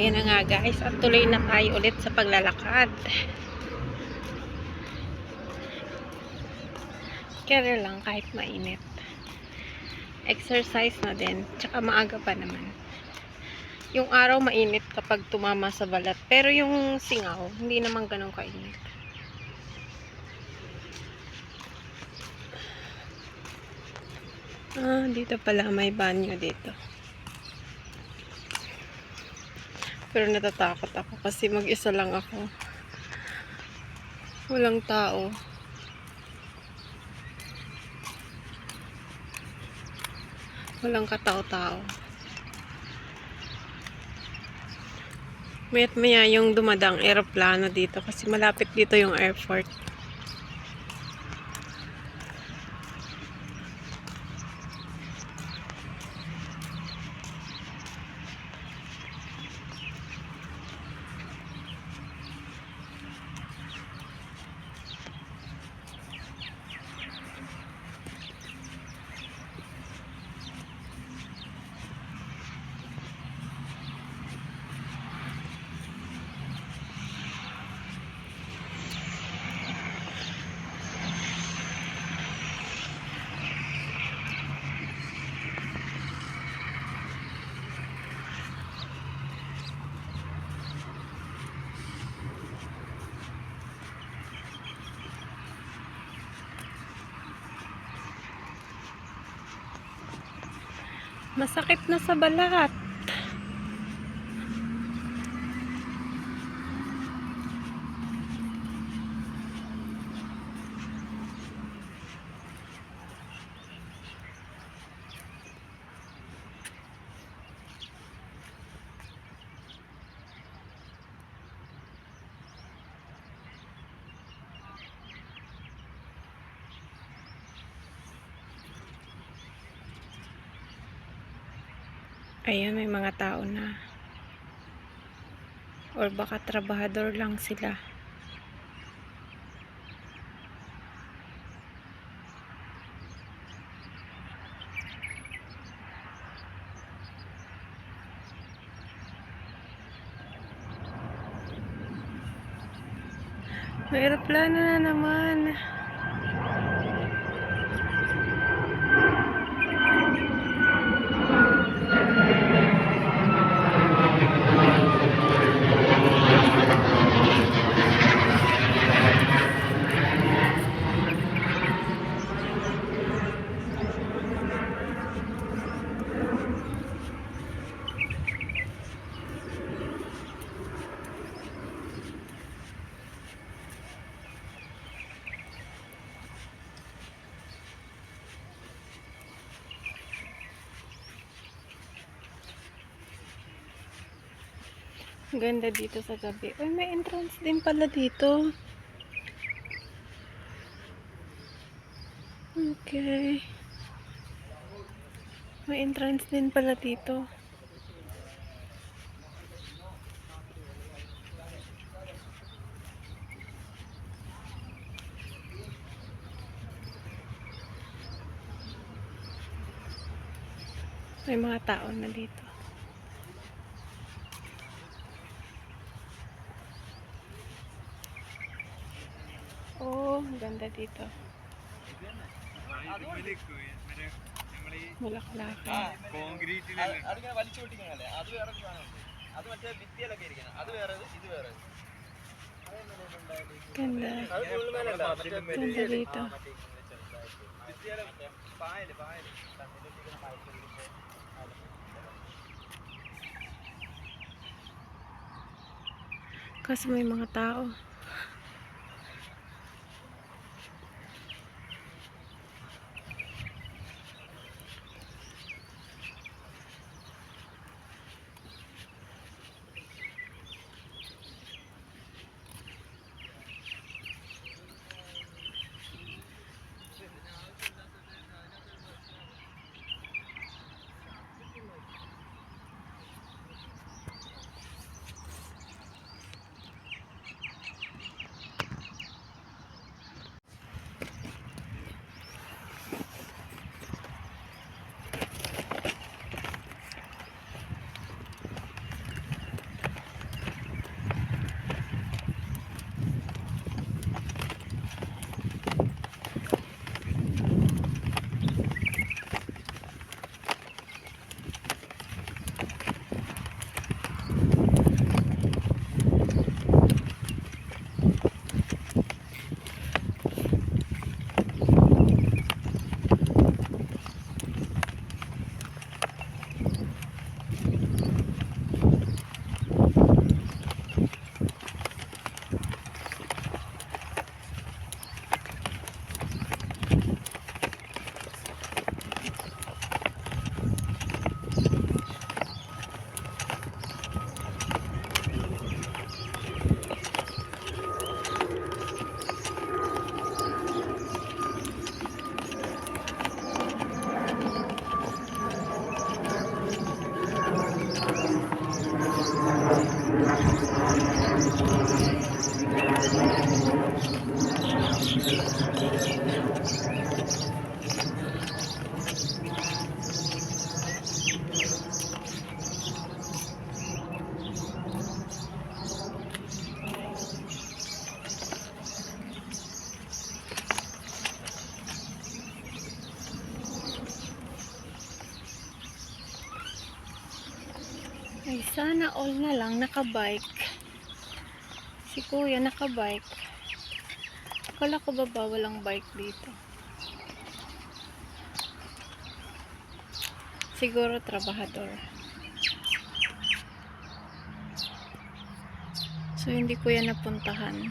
Ayan na nga guys, at tuloy na tayo ulit sa paglalakad. Kaya lang kahit mainit. Exercise na din, tsaka maaga pa naman. Yung araw mainit kapag tumama sa balat, pero yung singaw, hindi naman ganun kainit. Dito pala may banyo dito. Pero natatakot ako kasi mag-isa lang ako. Walang tao. Walang katao-tao. Mayat maya yung dumadang aeroplano dito kasi malapit dito yung airport. Masakit na sa balat. Ayan, may mga tao na. Or baka trabahador lang sila. May aeroplano na naman. Ganda dito sa gabi. Uy, may entrance din pala dito. Okay. May entrance din pala dito. May mga tao na dito. Oh, ganda dito. Bulaklaka. Ganda. Ganda dito. Kasi may mga tao. Ay, sana all na lang nakabike. Si kuya nakabike. Akala ko ba bawal ang bike dito? Siguro trabahador. So hindi ko yan napuntahan.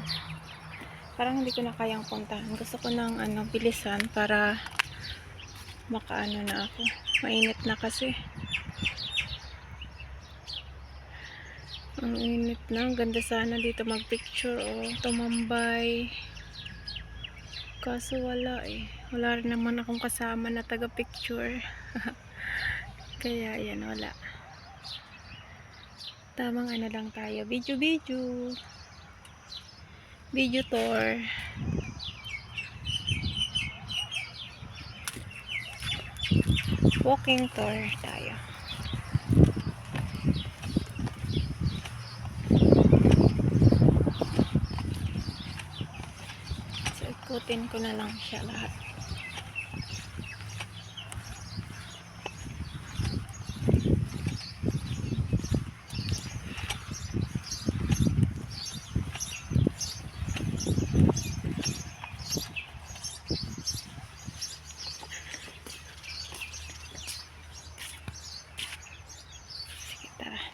Parang hindi ko na kayang puntahan. Gusto ko ng bilisan para makaano na ako. Mainit na kasi. Ang init na. Ang ganda sana dito magpicture o tumambay. Kaso wala eh. Wala rin naman akong kasama na taga-picture. Kaya yan, wala. Tamang ano lang tayo. Video. Video tour. Walking tour tayo. So, ikutin ko na lang siya lahat.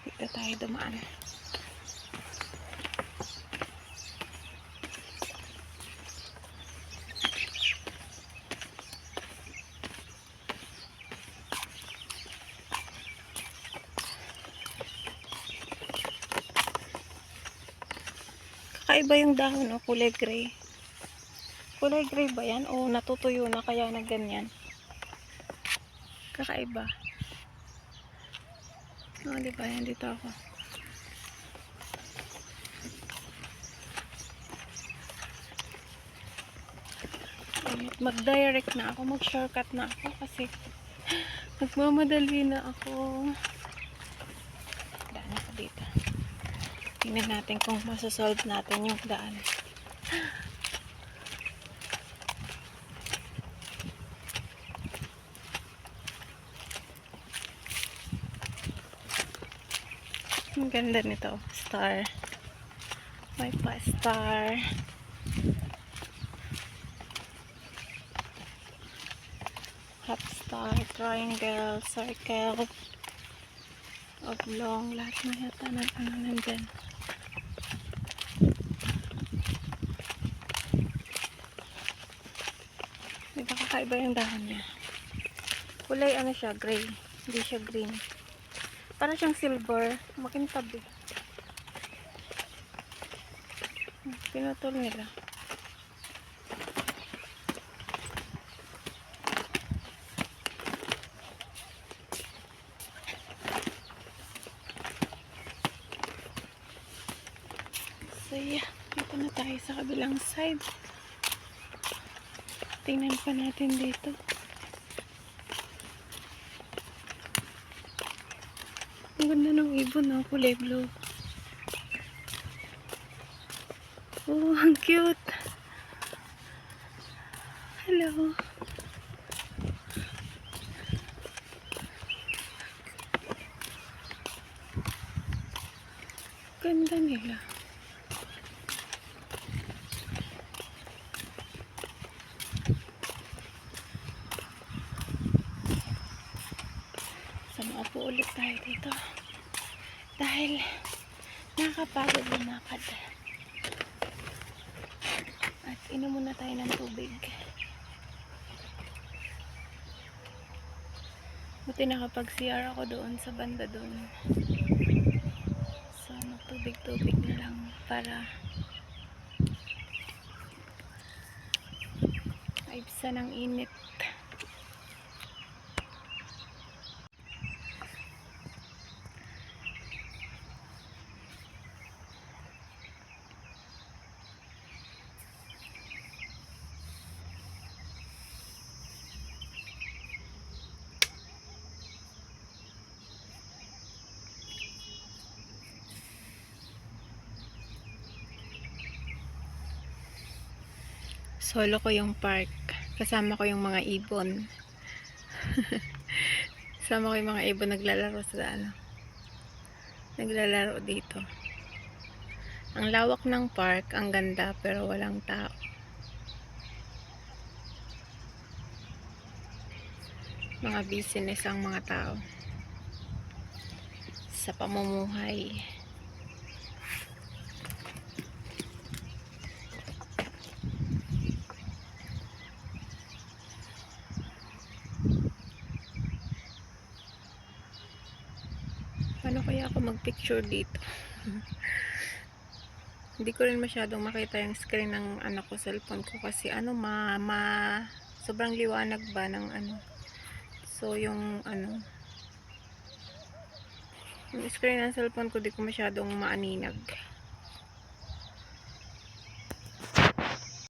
Dito tayo dumaan. Kakaiba yung dahon o kulay gray. Kulay gray ba yan? O natutuyo na kaya na ganyan? Kakaiba. O, diba? Yan dito ako. Mag-direct na ako. Mag-shortcut na ako kasi nagmamadali na ako. Daan ako dito. Tingnan natin kung masasolve natin yung daan. Ang ganda nito. Star. May pa star. Half star, triangle, circle, oblong. Lahat na yata ng ano nandyan. Diba kakaiba yung dahon niya? Kulay ano siya, gray. Hindi siya green. Para siyang silver. Makintab eh. Pinutol nila. So yeah, dito na tayo sa kabilang side. Tingnan pa natin dito. Ang ganda ng ibon, no? Kulay blue. Oh, ang cute. Hello. Ganda nila. Maupo ulit tayo dito dahil nakakapagod lumakad at inom muna tayo ng tubig. Buti nakapag CR ako doon sa banda doon, so magtubig-tubig na lang para maibsan ang init. Solo ko yung park. Kasama ko yung mga ibon. Kasama ko yung mga ibon naglalaro sa ano. naglalaro dito. Ang lawak ng park, ang ganda pero walang tao. Mga business ang mga tao sa pamumuhay. Paano kaya ako magpicture dito? Hindi ko rin masyadong makita yung screen ng cellphone ko kasi sobrang liwanag ba ng so yung yung screen ng cellphone ko di ko masyadong maaninag.